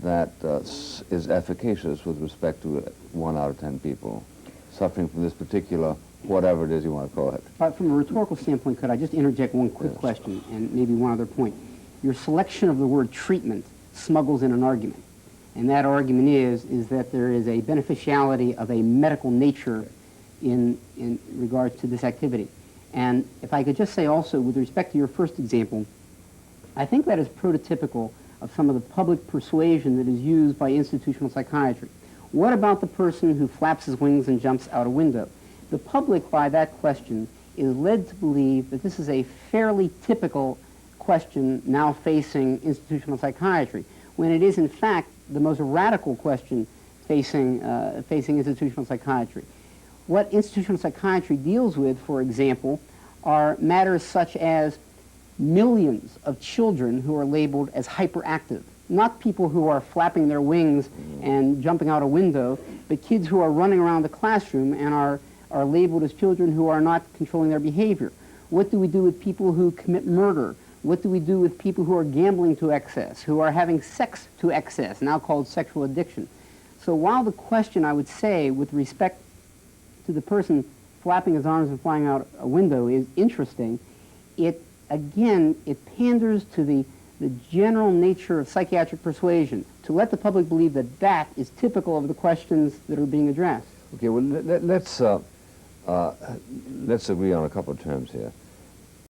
that is efficacious with respect to 1 out of 10 people suffering from this particular, whatever it is you want to call it. From a rhetorical standpoint, could I just interject one quick question and maybe one other point? Your selection of the word treatment smuggles in an argument. And that argument is that there is a beneficiality of a medical nature in regards to this activity. And if I could just say also, with respect to your first example, I think that is prototypical of some of the public persuasion that is used by institutional psychiatry. What about the person who flaps his wings and jumps out a window? The public, by that question, is led to believe that this is a fairly typical question now facing institutional psychiatry, when it is, in fact, the most radical question facing institutional psychiatry. What institutional psychiatry deals with, for example, are matters such as millions of children who are labeled as hyperactive. Not people who are flapping their wings and jumping out a window, but kids who are running around the classroom and are labeled as children who are not controlling their behavior. What do we do with people who commit murder? What do we do with people who are gambling to excess, who are having sex to excess, now called sexual addiction? So while the question, I would say, with respect to the person flapping his arms and flying out a window is interesting, it panders to the general nature of psychiatric persuasion, to let the public believe that that is typical of the questions that are being addressed. Okay, well, let's agree on a couple of terms here.